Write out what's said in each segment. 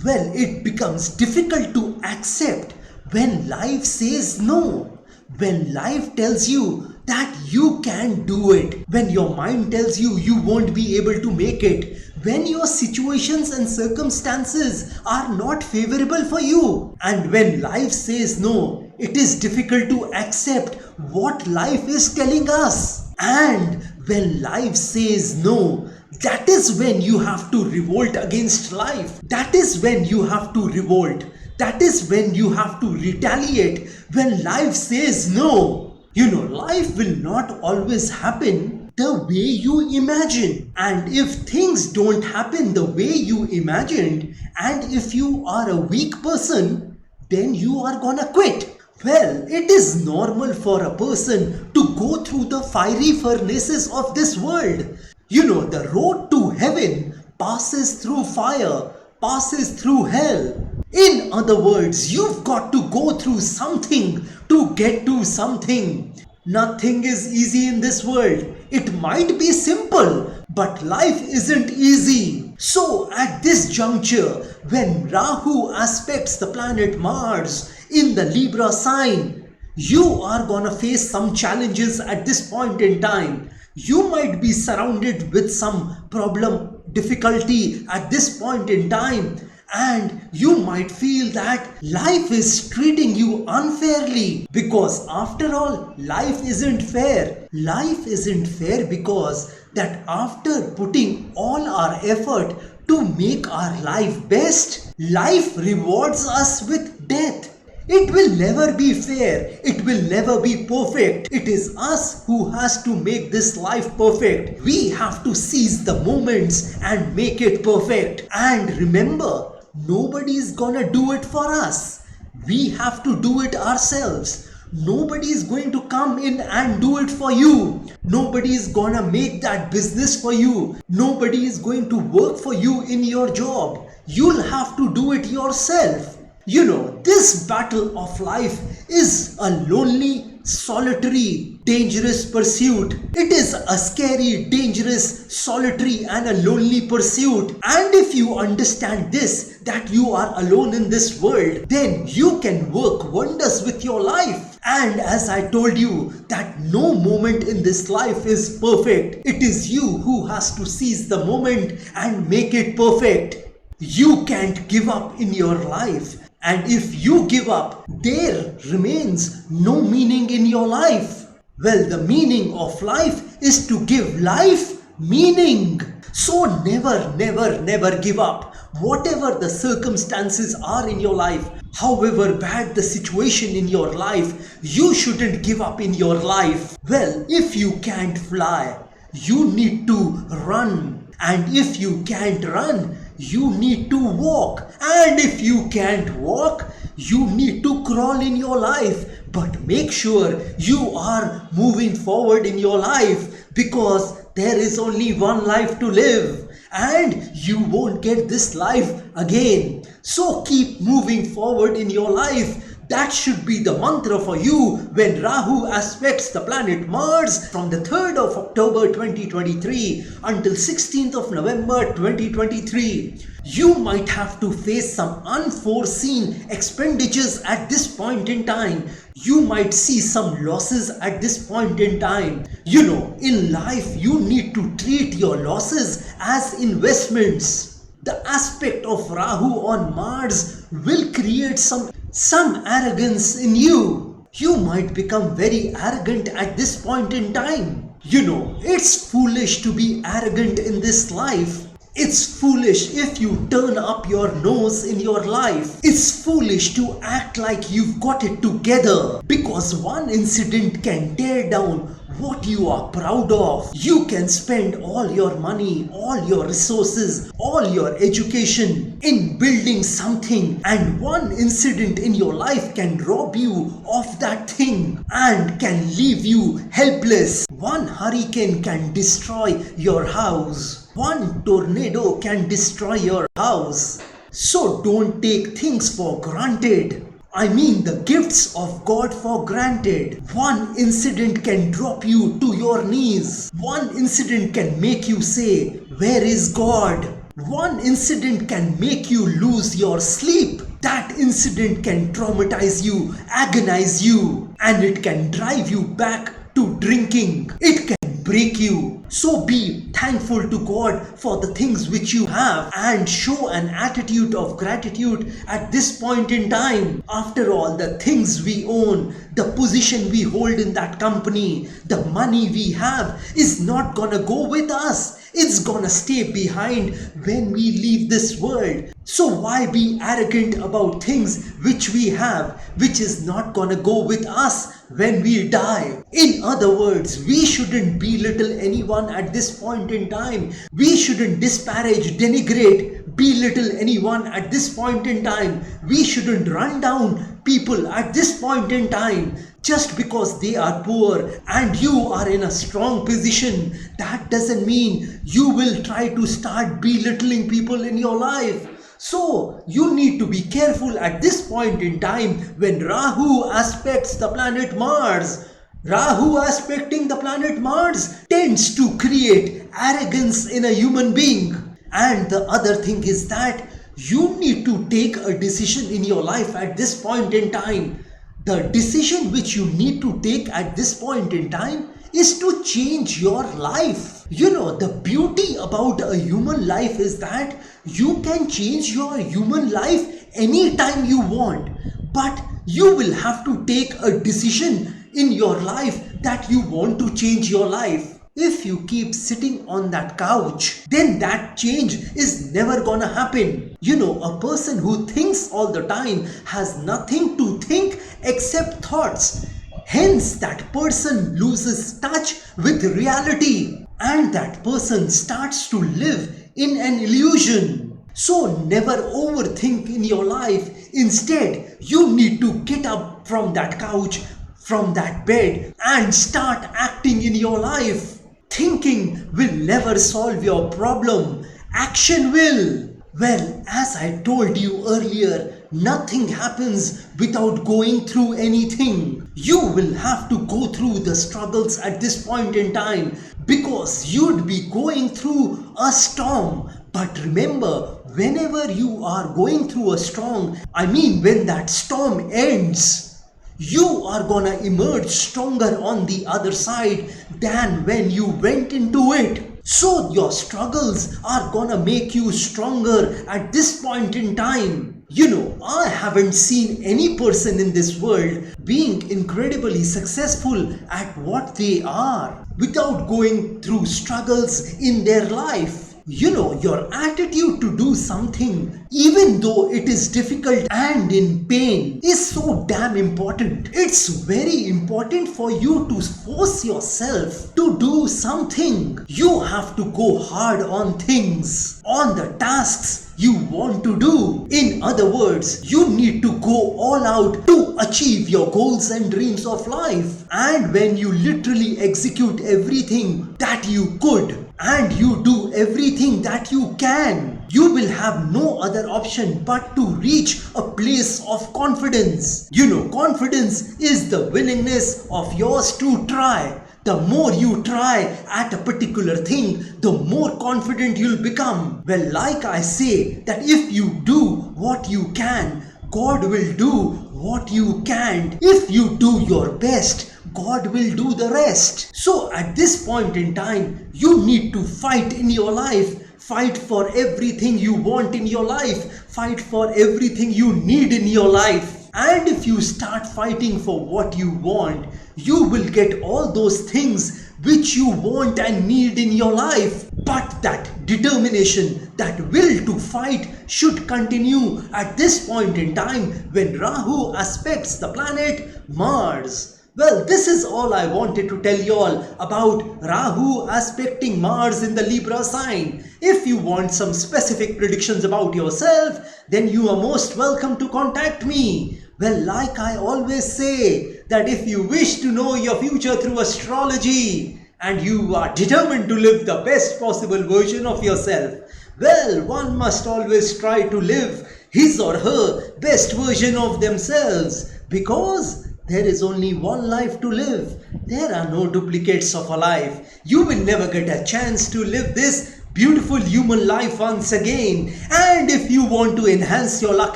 Well, it becomes difficult to accept when life says no. When life tells you that you can't do it. When your mind tells you you won't be able to make it. When your situations and circumstances are not favorable for you. And when life says no, it is difficult to accept what life is telling us. And when life says no, that is when you have to revolt against life. That is when you have to revolt. That is when you have to retaliate. When life says no. Life will not always happen the way you imagine. And if things don't happen the way you imagined, and if you are a weak person, then you are gonna quit. Well, it is normal for a person to go through the fiery furnaces of this world. The road to heaven passes through fire, passes through hell. In other words, you've got to go through something to get to something. Nothing is easy in this world. It might be simple, but life isn't easy. So at this juncture, when Rahu aspects the planet Mars in the Libra sign, you are gonna face some challenges at this point in time. You might be surrounded with some problem, difficulty at this point in time. And you might feel that life is treating you unfairly, because after all, life isn't fair. Life isn't fair because that after putting all our effort to make our life best, life rewards us with death. It will never be fair. It will never be perfect. It is us who has to make this life perfect. We have to seize the moments and make it perfect. And remember, nobody is gonna do it for us. We have to do it ourselves. Nobody is going to come in and do it for you. Nobody is gonna make that business for you. Nobody is going to work for you in your job. You'll have to do it yourself. This battle of life is a lonely, solitary, dangerous pursuit. It is a scary, dangerous, solitary and a lonely pursuit. And if you understand this, that you are alone in this world, then you can work wonders with your life. And as I told you, that no moment in this life is perfect. It is you who has to seize the moment and make it perfect. You can't give up in your life. And if you give up, there remains no meaning in your life. Well, the meaning of life is to give life meaning. So never, never, never give up. Whatever the circumstances are in your life, however bad the situation in your life, you shouldn't give up in your life. Well, if you can't fly, you need to run. And if you can't run, you need to walk. And if you can't walk, you need to crawl in your life. But make sure you are moving forward in your life, because there is only one life to live and you won't get this life again. So keep moving forward in your life. That should be the mantra for you when Rahu aspects the planet Mars from the 3rd of October 2023 until 16th of November 2023. You might have to face some unforeseen expenditures at this point in time. You might see some losses at this point in time. In life, you need to treat your losses as investments. The aspect of Rahu on Mars will create some arrogance in you. You might become very arrogant at this point in time. It's foolish to be arrogant in this life. It's foolish if you turn up your nose in your life. It's foolish to act like you've got it together, because one incident can tear down what you are proud of. You can spend all your money, all your resources, all your education in building something, and one incident in your life can rob you of that thing and can leave you helpless. One hurricane can destroy your house. One tornado can destroy your house. So don't take things for granted. I mean the gifts of God for granted. One incident can drop you to your knees. One incident can make you say, "Where is God?" One incident can make you lose your sleep. That incident can traumatize you, agonize you, and it can drive you back to drinking. It can break you. So be thankful to God for the things which you have and show an attitude of gratitude at this point in time. After all, the things we own, the position we hold in that company, the money we have is not gonna go with us. It's gonna stay behind when we leave this world. So why be arrogant about things which we have, which is not gonna go with us when we die? In other words, we shouldn't belittle anyone at this point in time. We shouldn't disparage, denigrate, belittle anyone at this point in time. We shouldn't run down people at this point in time. Just because they are poor and you are in a strong position, that doesn't mean you will try to start belittling people in your life. So you need to be careful at this point in time when Rahu aspects the planet Mars. Rahu aspecting the planet Mars tends to create arrogance in a human being. And the other thing is that you need to take a decision in your life at this point in time. The decision which you need to take at this point in time is to change your life. You know, the beauty about a human life is that you can change your human life anytime you want. But you will have to take a decision in your life that you want to change your life. If you keep sitting on that couch, then that change is never gonna happen. You know, a person who thinks all the time has nothing to think except thoughts. Hence, that person loses touch with reality and that person starts to live in an illusion. So never overthink in your life. Instead, you need to get up from that couch, from that bed, and start acting in your life. Thinking will never solve your problem. Action will. Well, as I told you earlier, nothing happens without going through anything. You will have to go through the struggles at this point in time because you'd be going through a storm. But remember, whenever you are going through a storm, when that storm ends, you are gonna emerge stronger on the other side than when you went into it. So your struggles are gonna make you stronger at this point in time. You know, I haven't seen any person in this world being incredibly successful at what they are without going through struggles in their life. You know, your attitude to do something, even though it is difficult and in pain, is so damn important. It's very important for you to force yourself to do something. You have to go hard on things, on the tasks you want to do. In other words, you need to go all out to achieve your goals and dreams of life. And when you literally execute everything that you could, and you do everything that you can, you will have no other option but to reach a place of confidence. You know, confidence is the willingness of yours to try. The more you try at a particular thing, the more confident you'll become. Well, like I say, that if you do what you can, God will do what you can't. If you do your best, God will do the rest. So at this point in time, you need to fight in your life. Fight for everything you want in your life. Fight for everything you need in your life. And if you start fighting for what you want, you will get all those things which you want and need in your life. But that determination, that will to fight should continue at this point in time when Rahu aspects the planet Mars. Well, this is all I wanted to tell you all about Rahu aspecting Mars in the Libra sign. If you want some specific predictions about yourself, then you are most welcome to contact me. Well, like I always say, that if you wish to know your future through astrology, and you are determined to live the best possible version of yourself, well, one must always try to live his or her best version of themselves, because there is only one life to live. There are no duplicates of a life. You will never get a chance to live this beautiful human life once again. And if you want to enhance your luck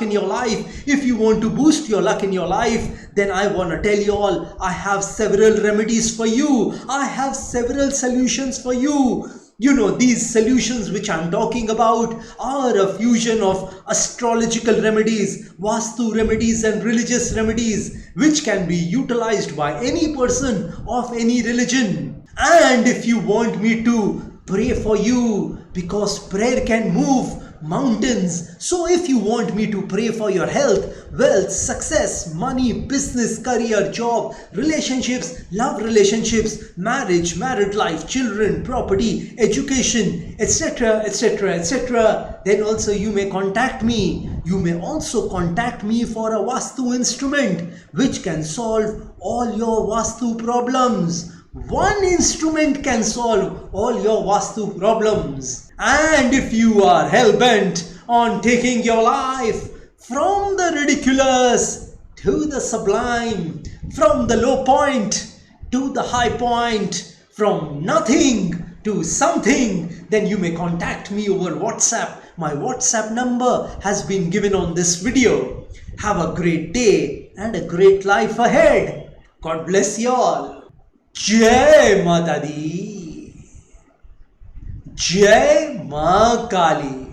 in your life, if you want to boost your luck in your life, then I want to tell you all, I have several remedies for you. I have several solutions for you. You know, these solutions which I'm talking about are a fusion of astrological remedies, Vastu remedies and religious remedies, which can be utilized by any person of any religion. And if you want me to pray for you, because prayer can move mountains. So if you want me to pray for your health, wealth, success, money, business, career, job, relationships, love relationships, marriage, married life, children, property, education, etc., etc., etc., then also you may contact me. You may also contact me for a Vastu instrument which can solve all your Vastu problems. One instrument can solve all your Vastu problems. And if you are hell-bent on taking your life from the ridiculous to the sublime, from the low point to the high point, from nothing to something, then you may contact me over WhatsApp. My WhatsApp number has been given on this video. Have a great day and a great life ahead. God bless you all. Jai Mata Di. Jai Ma Kali.